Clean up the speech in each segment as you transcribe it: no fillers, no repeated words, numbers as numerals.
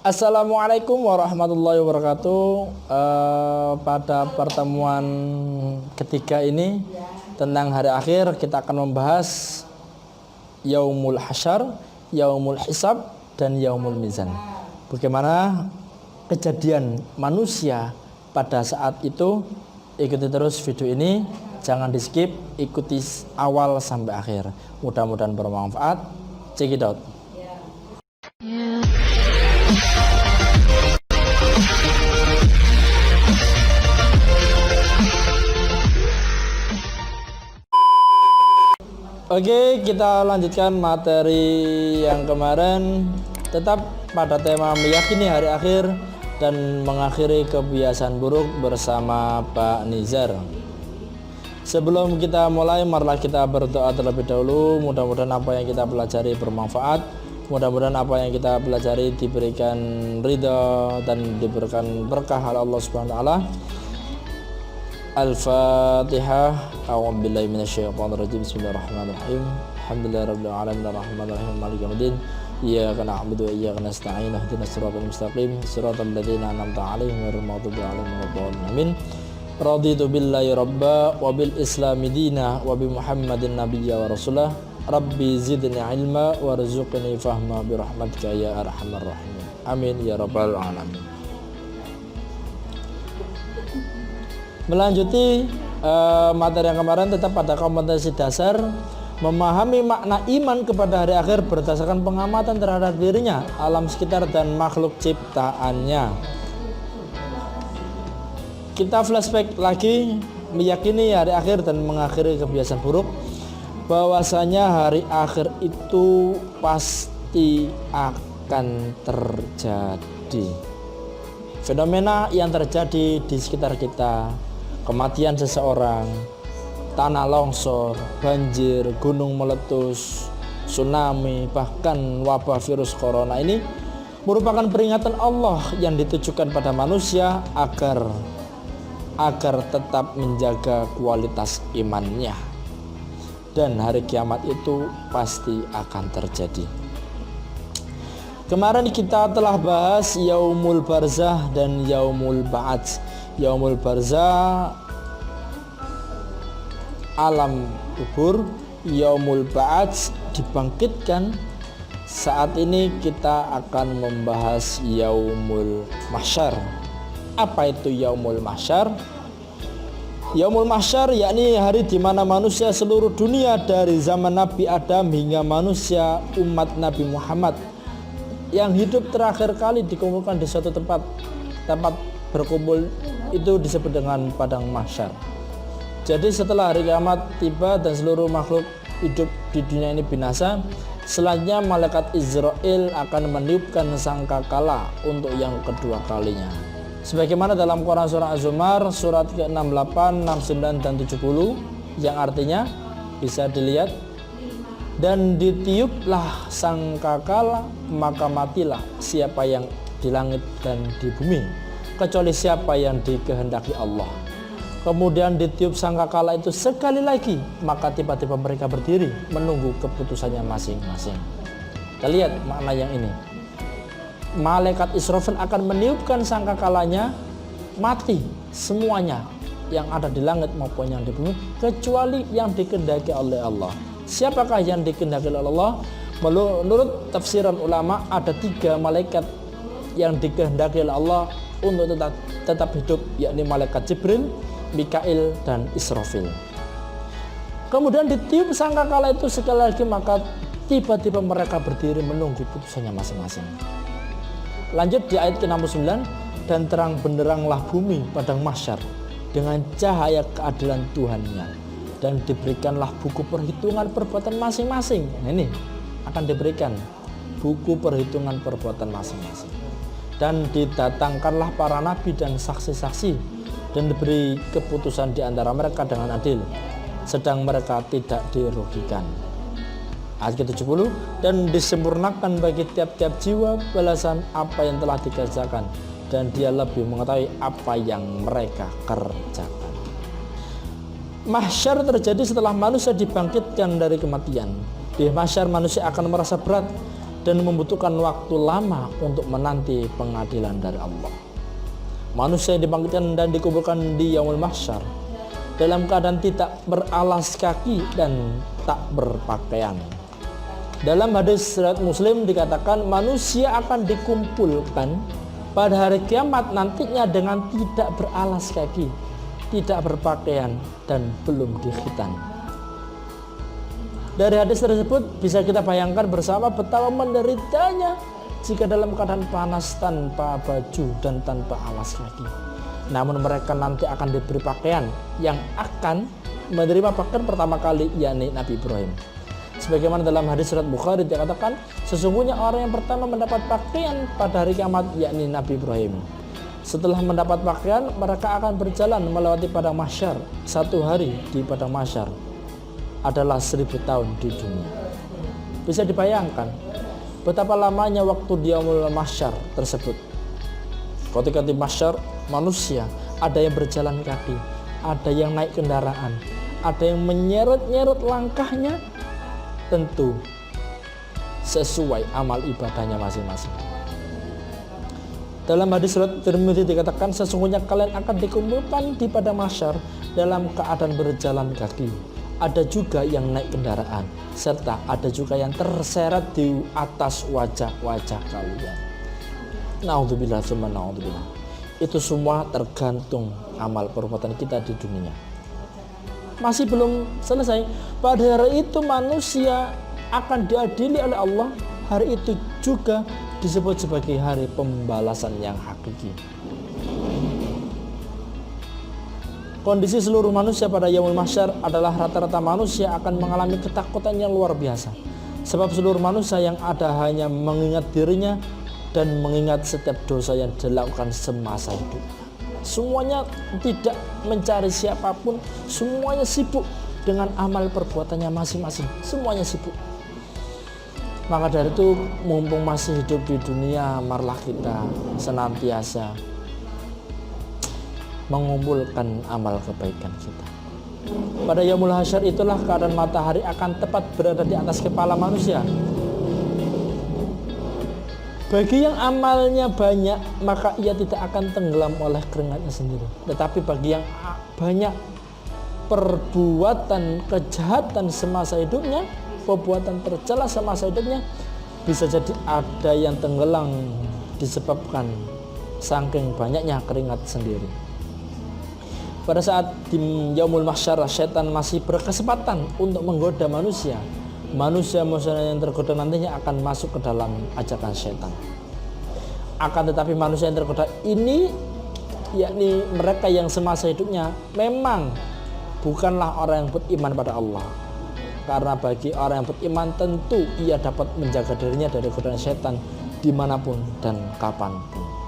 Assalamualaikum warahmatullahi wabarakatuh. Pada pertemuan ketiga ini tentang hari akhir, kita akan membahas Yaumul Hasyar, Yaumul Hisab, dan Yaumul Mizan. Bagaimana kejadian manusia pada saat itu. Ikuti terus video ini, jangan di skip, ikuti awal sampai akhir. Mudah-mudahan bermanfaat. Check it out. Oke, kita lanjutkan materi yang kemarin, tetap pada tema meyakini hari akhir dan mengakhiri kebiasaan buruk bersama Pak Nizar. Sebelum kita mulai, marilah kita berdoa terlebih dahulu. Mudah-mudahan apa yang kita pelajari bermanfaat. Mudah-mudahan apa yang kita pelajari diberikan ridha dan diberikan berkah oleh Allah Subhanahu wa taala. Al-Fatihah. A'udzubillahi minasyaitonir rajim. Bismillahirrahmanirrahim. Alhamdulillahirabbil alamin arrahmanir rahim maliki yaumiddin. Iyyaka na'budu wa iyyaka nasta'in. Ihdinas siratal mustaqim. Siratal ladzina an'amta 'alaihim ghairil maghdubi 'alaihim waladdallin. Amin. Raditu billahi rabba wa bil islami dina wa bi Muhammadin nabiyya wa rasulah. Rabbi zidni ilma warzuqni fahma bi rahmatika ya arhamar rahimin. Amin ya rabbal alamin. Melanjuti materi yang kemarin, tetap pada kompetensi dasar memahami makna iman kepada hari akhir berdasarkan pengamatan terhadap dirinya, alam sekitar, dan makhluk ciptaannya. Kita flashback lagi, meyakini hari akhir dan mengakhiri kebiasaan buruk. Bahwasanya hari akhir itu pasti akan terjadi. Fenomena yang terjadi di sekitar kita, kematian seseorang, tanah longsor, banjir, gunung meletus, tsunami, bahkan wabah virus corona ini merupakan peringatan Allah yang ditujukan pada manusia agar tetap menjaga kualitas imannya. Dan hari kiamat itu pasti akan terjadi. Kemarin kita telah bahas Yaumul Barzah dan Yaumul Ba'ats. Yaumul Barzah alam kubur, Yaumul Ba'ats dibangkitkan. Saat ini kita akan membahas Yaumul Mahsyar. Apa itu Yaumul Mahsyar? Yaumul Mahsyar yakni hari di mana manusia seluruh dunia dari zaman Nabi Adam hingga manusia umat Nabi Muhammad yang hidup terakhir kali dikumpulkan di suatu tempat berkumpul itu disebut dengan padang mahsyar. Jadi setelah hari kiamat tiba dan seluruh makhluk hidup di dunia ini binasa, selanjutnya malaikat Israel akan meniupkan sangkakala untuk yang kedua kalinya. Sebagaimana dalam Quran surah Az-Zumar surat ke-68, 69 dan 70 yang artinya bisa dilihat, dan ditiuplah sangkakala maka matilah siapa yang di langit dan di bumi kecuali siapa yang dikehendaki Allah. Kemudian ditiup sangkakala itu sekali lagi, maka tiba-tiba mereka berdiri menunggu keputusannya masing-masing. Kita lihat makna yang ini. Malaikat Israfil akan meniupkan sangkakalanya, mati semuanya yang ada di langit maupun yang di bumi kecuali yang dikehendaki oleh Allah. Siapakah yang dikehendaki oleh Allah? Menurut tafsiran ulama ada 3 malaikat yang dikehendaki oleh Allah untuk tetap hidup, yakni malaikat Jibril, Mikail, dan Israfil. Kemudian ditiup sangkakala itu sekali lagi, maka tiba-tiba mereka berdiri menunggu putusannya masing-masing. Lanjut di ayat ke-69, dan terang benderanglah bumi padang mahsyar dengan cahaya keadilan Tuhannya, dan diberikanlah buku perhitungan perbuatan masing-masing. Nah, ini akan diberikan buku perhitungan perbuatan masing-masing. Dan didatangkanlah para nabi dan saksi-saksi, dan diberi keputusan di antara mereka dengan adil, sedang mereka tidak dirugikan. Ayat ke-70, dan disempurnakan bagi tiap-tiap jiwa balasan apa yang telah dikerjakan, dan dia lebih mengetahui apa yang mereka kerjakan. Mahsyar terjadi setelah manusia dibangkitkan dari kematian. Di mahsyar manusia akan merasa berat dan membutuhkan waktu lama untuk menanti pengadilan dari Allah. Manusia yang dibangkitkan dan dikuburkan di yaumul mahsyar dalam keadaan tidak beralas kaki dan tak berpakaian. Dalam hadis riwayat Muslim dikatakan manusia akan dikumpulkan pada hari kiamat nantinya dengan tidak beralas kaki, tidak berpakaian, dan belum dikhitan. Dari hadis tersebut bisa kita bayangkan bersama betapa menderitanya jika dalam keadaan panas tanpa baju dan tanpa alas kaki. Namun mereka nanti akan diberi pakaian yang akan menerima pakaian pertama kali, yakni Nabi Ibrahim. Sebagaimana dalam hadis surat Bukhari dikatakan, sesungguhnya orang yang pertama mendapat pakaian pada hari kiamat yakni Nabi Ibrahim. Setelah mendapat pakaian, mereka akan berjalan melewati padang mahsyar. Satu hari di padang mahsyar adalah 1000 tahun di dunia. Bisa dibayangkan betapa lamanya waktu di yaumul mahsyar tersebut. Ketika di mahsyar, manusia ada yang berjalan kaki, ada yang naik kendaraan, ada yang menyeret-nyeret langkahnya, tentu sesuai amal ibadahnya masing-masing. Dalam hadis riwayat Tirmidzi dikatakan sesungguhnya kalian akan dikumpulkan di padang mahsyar dalam keadaan berjalan kaki. Ada juga yang naik kendaraan, serta ada juga yang terseret di atas wajah-wajah kalian. Naudzubillah summa naudzubillah. Itu semua tergantung amal perbuatan kita di dunia. Masih belum selesai. Pada hari itu manusia akan diadili oleh Allah. Hari itu juga disebut sebagai hari pembalasan yang hakiki. Kondisi seluruh manusia pada yaumul mahsyar adalah rata-rata manusia akan mengalami ketakutan yang luar biasa. Sebab seluruh manusia yang ada hanya mengingat dirinya dan mengingat setiap dosa yang dilakukan semasa hidup. Semuanya tidak mencari siapapun, semuanya sibuk dengan amal perbuatannya masing-masing, semuanya sibuk. Maka dari itu mumpung masih hidup di dunia, marilah kita senantiasa mengumpulkan amal kebaikan kita. Pada yaumul hasyar itulah keadaan matahari akan tepat berada di atas kepala manusia. Bagi yang amalnya banyak, maka ia tidak akan tenggelam oleh keringatnya sendiri. Tetapi bagi yang banyak perbuatan kejahatan semasa hidupnya, perbuatan tercela semasa hidupnya, bisa jadi ada yang tenggelam disebabkan saking banyaknya keringat sendiri. Pada saat di yaumul mahsyar, setan masih berkesempatan untuk menggoda manusia. Manusia yang tergoda nantinya akan masuk ke dalam ajakan setan. Akan tetapi manusia yang tergoda ini, yakni mereka yang semasa hidupnya memang bukanlah orang yang beriman pada Allah. Karena bagi orang yang beriman tentu ia dapat menjaga dirinya dari godaan setan dimanapun dan kapanpun.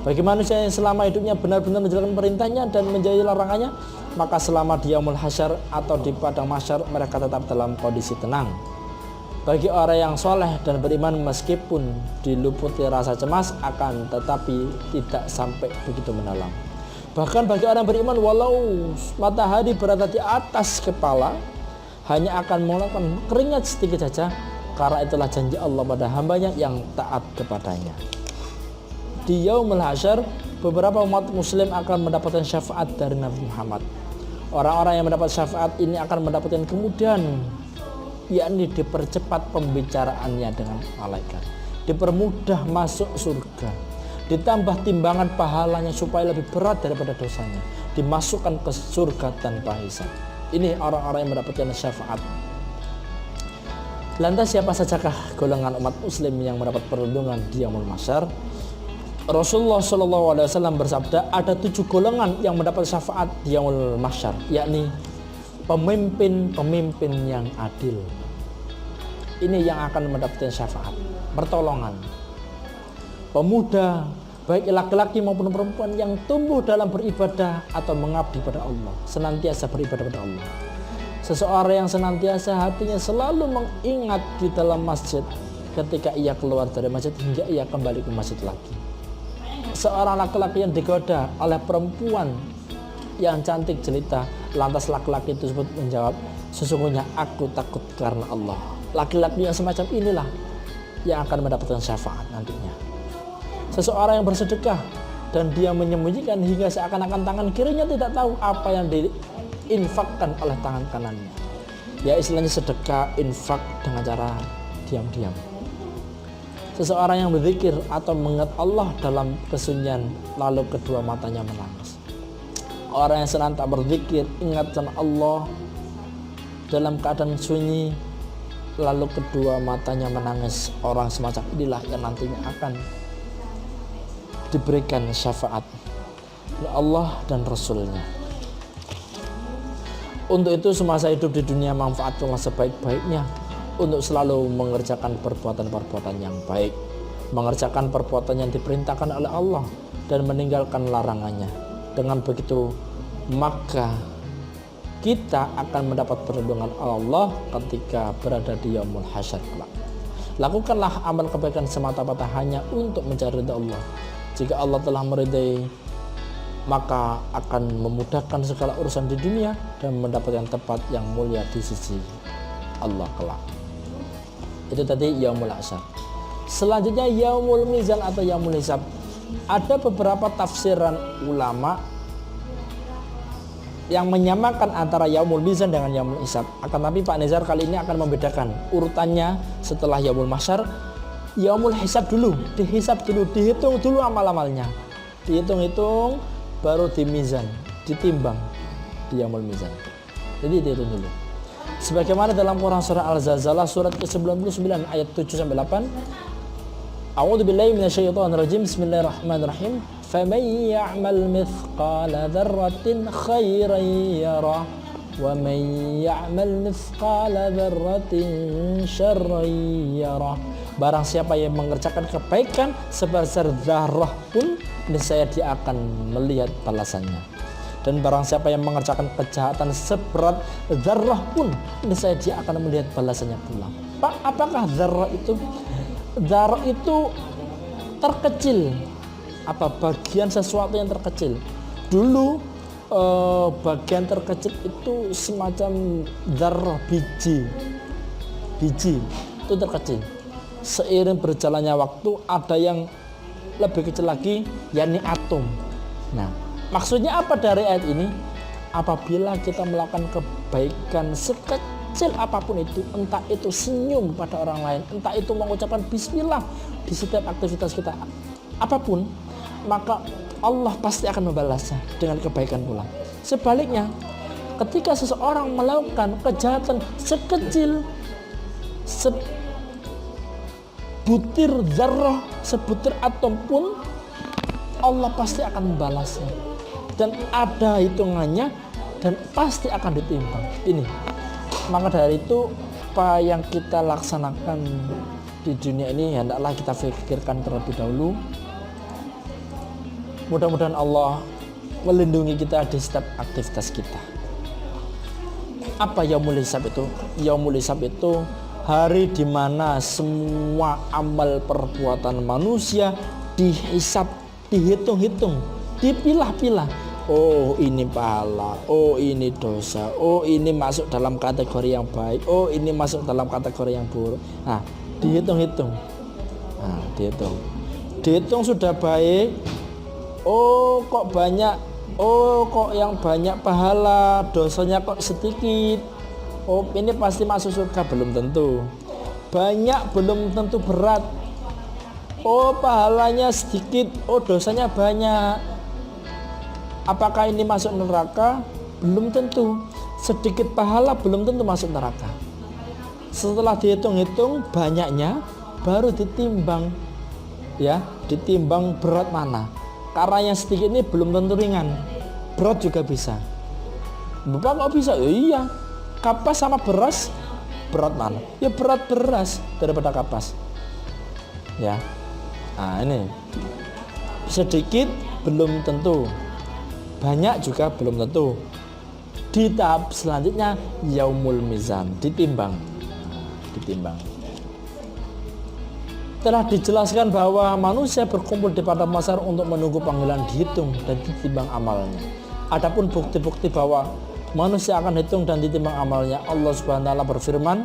Bagi manusia yang selama hidupnya benar-benar menjalankan perintahnya dan menjauhi larangannya, maka selama di yaumul hasyar atau di padang mahsyar mereka tetap dalam kondisi tenang. Bagi orang yang soleh dan beriman meskipun diluputi rasa cemas akan tetapi tidak sampai begitu mendalam. Bahkan bagi orang beriman walau matahari berada di atas kepala hanya akan mengeluarkan keringat sedikit saja, karena itulah janji Allah pada hambanya yang taat kepadanya. Di yaumul hasyar beberapa umat muslim akan mendapatkan syafaat dari Nabi Muhammad. Orang-orang yang mendapat syafaat ini akan mendapatkan kemudahan, yakni dipercepat pembicaraannya dengan malaikat, dipermudah masuk surga, ditambah timbangan pahalanya supaya lebih berat daripada dosanya, dimasukkan ke surga tanpa hisab. Ini orang-orang yang mendapatkan syafaat. Lantas siapa sajakah golongan umat muslim yang mendapat perlindungan di yaumul mahsyar? Rasulullah SAW bersabda, ada 7 golongan yang mendapat syafaat di yaumul mahsyar, yakni pemimpin-pemimpin yang adil. Ini yang akan mendapatkan syafaat, pertolongan. Pemuda, baik laki-laki maupun perempuan yang tumbuh dalam beribadah atau mengabdi pada Allah, senantiasa beribadah pada Allah. Seseorang yang senantiasa hatinya selalu mengingat di dalam masjid ketika ia keluar dari masjid hingga ia kembali ke masjid lagi. Seorang laki-laki yang digoda oleh perempuan yang cantik jelita, lantas laki-laki tersebut menjawab, sesungguhnya aku takut karena Allah. Laki-laki yang semacam inilah yang akan mendapatkan syafaat nantinya. Seseorang yang bersedekah dan dia menyembunyikan hingga seakan-akan tangan kirinya tidak tahu apa yang diinfakkan oleh tangan kanannya. Ya istilahnya sedekah infak dengan cara diam-diam. Seseorang yang berzikir atau mengingat Allah dalam kesunyian lalu kedua matanya menangis. Orang yang senantiasa berzikir ingat sama Allah dalam keadaan sunyi lalu kedua matanya menangis, orang semacam inilah yang nantinya akan diberikan syafaat oleh Allah dan Rasulnya. Untuk itu semasa hidup di dunia manfaatkanlah sebaik-baiknya untuk selalu mengerjakan perbuatan-perbuatan yang baik, mengerjakan perbuatan yang diperintahkan oleh Allah dan meninggalkan larangannya. Dengan begitu maka kita akan mendapat perlindungan Allah ketika berada di yaumul hasyar kelak. Lakukanlah amal kebaikan semata-mata hanya untuk mencari ridha Allah. Jika Allah telah meridai, maka akan memudahkan segala urusan di dunia dan mendapatkan tempat yang mulia di sisi Allah kelak. Itu tadi yaumul hasyar. Selanjutnya yaumul mizan atau yaumul hisab. Ada beberapa tafsiran ulama yang menyamakan antara yaumul mizan dengan yaumul hisab. Akan tapi Pak Nezar kali ini akan membedakan urutannya setelah yaumul mahsyar. Yaumul hisab dulu, dihisab dulu, dihitung dulu amal-amalnya. Dihitung-hitung baru dimizan, ditimbang di yaumul mizan. Jadi dihitung dulu. Sebagaimana dalam Quran surah Al-Zalzalah surat ke-99 ayat 7 sampai 8. A'udzubillahi minasyaitonirrajim. Bismillahirrahmanirrahim. فَمَنْ يَعْمَلْ مِثْقَالَ ذَرَّةٍ خَيْرًا يَرَهُ وَمَنْ يَعْمَلْ مِثْقَالَ ذَرَّةٍ شَرًّا يَرَهُ. Barang siapa yang mengerjakan kebaikan sebesar zarrah pun, niscaya dia akan melihat balasannya. Dan barang siapa yang mengerjakan kejahatan seberat zarrah pun, niscaya dia akan melihat balasannya pula. Pak, apakah zarrah itu? Zarrah itu terkecil, apa bagian sesuatu yang terkecil. Dulu bagian terkecil itu semacam zarrah, biji itu terkecil. Seiring berjalannya waktu ada yang lebih kecil lagi, yakni atom. Nah, maksudnya apa dari ayat ini? Apabila kita melakukan kebaikan sekecil apapun itu, entah itu senyum pada orang lain, entah itu mengucapkan bismillah di setiap aktivitas kita, apapun, maka Allah pasti akan membalasnya dengan kebaikan pula. Sebaliknya, ketika seseorang melakukan kejahatan sekecil sebutir zarrah, sebutir atom pun, Allah pasti akan membalasnya dan ada hitungannya dan pasti akan ditimbang. Ini maka dari itu apa yang kita laksanakan di dunia ini hendaklah kita pikirkan terlebih dahulu. Mudah-mudahan Allah melindungi kita di setiap aktivitas kita. Apa yaumul hisab itu? Yaumul hisab itu hari di mana semua amal perbuatan manusia dihisab, dihitung-hitung, dipilah-pilah. Oh ini pahala, oh ini dosa, oh ini masuk dalam kategori yang baik, oh ini masuk dalam kategori yang buruk. Nah, dihitung-hitung. Nah, dihitung sudah baik. Oh kok banyak, oh kok yang banyak pahala, dosanya kok sedikit. Oh ini pasti masuk surga, belum tentu. Banyak belum tentu berat. Oh pahalanya sedikit, oh dosanya banyak. Apakah ini masuk neraka? Belum tentu. Sedikit pahala belum tentu masuk neraka. Setelah dihitung-hitung banyaknya, baru ditimbang, ya, ditimbang berat mana. Karena yang sedikit ini belum tentu ringan, berat juga bisa. Bapak kok bisa? Iya, kapas sama beras berat mana? Ya berat beras daripada kapas. Ya, nah ini sedikit belum tentu, banyak juga belum tentu. Di tahap selanjutnya yaumul mizan, ditimbang. Telah dijelaskan bahwa manusia berkumpul di padang mahsyar untuk menunggu panggilan dihitung dan ditimbang amalnya. Adapun bukti-bukti bahwa manusia akan hitung dan ditimbang amalnya, Allah Subhanahu wa taala berfirman,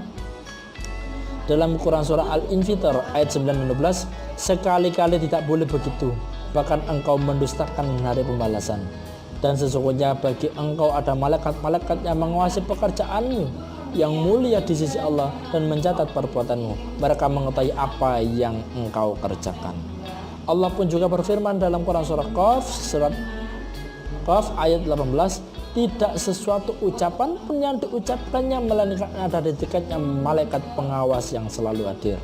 Dalam Quran surah Al-Infitar ayat 9-12, sekali-kali tidak boleh begitu, bahkan engkau mendustakan hari pembalasan. Dan sesungguhnya bagi engkau ada malaikat-malaikat yang menguasai pekerjaanmu yang mulia di sisi Allah dan mencatat perbuatanmu. Mereka mengetahui apa yang engkau kerjakan. Allah pun juga berfirman dalam Quran surah Qaf ayat 18, tidak sesuatu ucapan pun yang diucapkannya melainkan ada di dekatnya malaikat pengawas yang selalu hadir.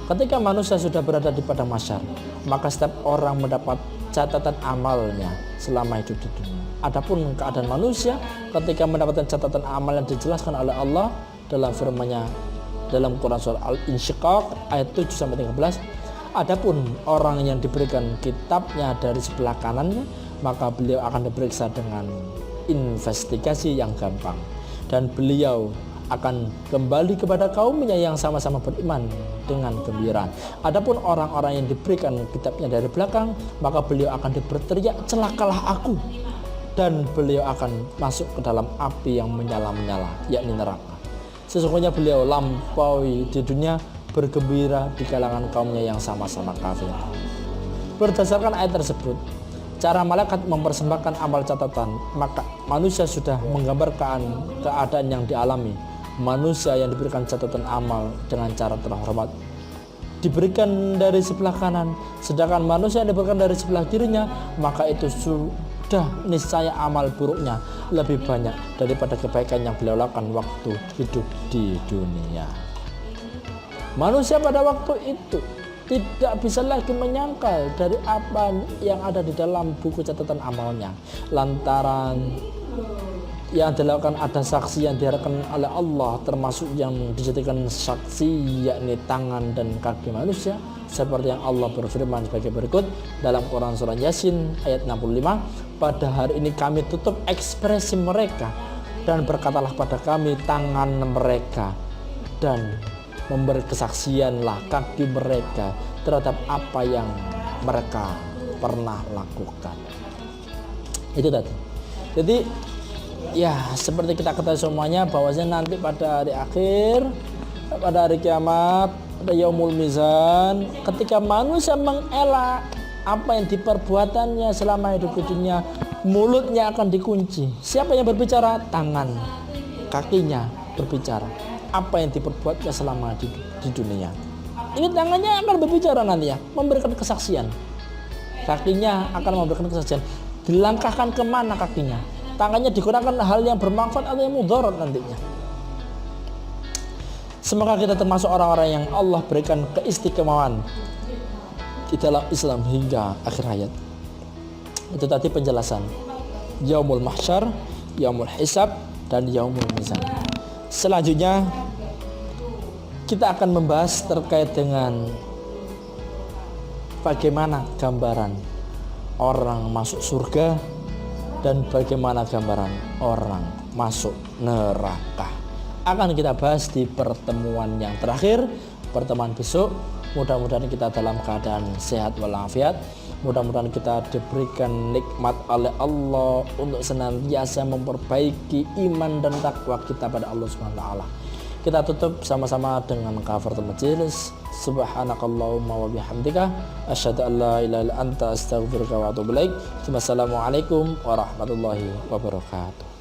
Ketika manusia sudah berada di padang mahsyar, maka setiap orang mendapat catatan amalnya selama hidup di dunia. Adapun keadaan manusia ketika mendapatkan catatan amal yang dijelaskan oleh Allah dalam firman-Nya dalam Quran surah Al-Insyiqaq ayat 7-13, adapun orang yang diberikan kitabnya dari sebelah kanannya, maka beliau akan diperiksa dengan investigasi yang gampang, dan beliau akan kembali kepada kaumnya yang sama-sama beriman dengan gembira. Adapun orang-orang yang diberikan kitabnya dari belakang, maka beliau akan berteriak, celakalah aku, dan beliau akan masuk ke dalam api yang menyala-menyala, yakni neraka. Sesungguhnya beliau lampaui di dunia bergembira di kalangan kaumnya yang sama-sama kafir. Berdasarkan ayat tersebut, cara malaikat mempersembahkan amal catatan, maka manusia sudah menggambarkan keadaan yang dialami. Manusia yang diberikan catatan amal dengan cara terhormat diberikan dari sebelah kanan, sedangkan manusia yang diberikan dari sebelah kirinya, maka itu sudah niscaya amal buruknya lebih banyak daripada kebaikan yang beliau lakukan waktu hidup di dunia. Manusia pada waktu itu tidak bisa lagi menyangkal dari apa yang ada di dalam buku catatan amalnya, lantaran yang dilakukan ada saksi yang diharapkan oleh Allah, termasuk yang dijadikan saksi yakni tangan dan kaki manusia, seperti yang Allah berfirman sebagai berikut dalam Quran surah Yasin ayat 65, pada hari ini kami tutup ekspresi mereka dan berkatalah pada kami tangan mereka, dan memberi kesaksianlah kaki mereka terhadap apa yang mereka pernah lakukan. Itu tadi. Jadi ya, seperti kita ketahui semuanya bahwasanya nanti pada hari akhir, pada hari kiamat, pada yaumul mizan, ketika manusia mengelak apa yang diperbuatannya selama hidup di dunia, mulutnya akan dikunci. Siapa yang berbicara? Tangan, kakinya berbicara apa yang diperbuatnya selama di dunia. Ini tangannya akan berbicara nanti ya, memberikan kesaksian. Kakinya akan memberikan kesaksian. Dilangkahkan kemana kakinya? Tangannya digunakan hal yang bermanfaat atau yang mudarat nantinya. Semoga kita termasuk orang-orang yang Allah berikan keistiqomahan di dalam Islam hingga akhir hayat. Itu tadi penjelasan yaumul mahsyar, yaumul hisab, dan yaumul mizan. Selanjutnya kita akan membahas terkait dengan bagaimana gambaran orang masuk surga dan bagaimana gambaran orang masuk neraka. Akan kita bahas di pertemuan yang terakhir, pertemuan besok. Mudah-mudahan kita dalam keadaan sehat walafiat. Mudah-mudahan kita diberikan nikmat oleh Allah untuk senantiasa memperbaiki iman dan takwa kita pada Allah Subhanahu wa taala. Kita tutup sama-sama dengan kafaratul majelis. Subhanakallahumma wa bihamdika asyhadu an la ilaha illa anta astaghfiruka wa atubu ilaik. Wassalamualaikum warahmatullahi wabarakatuh.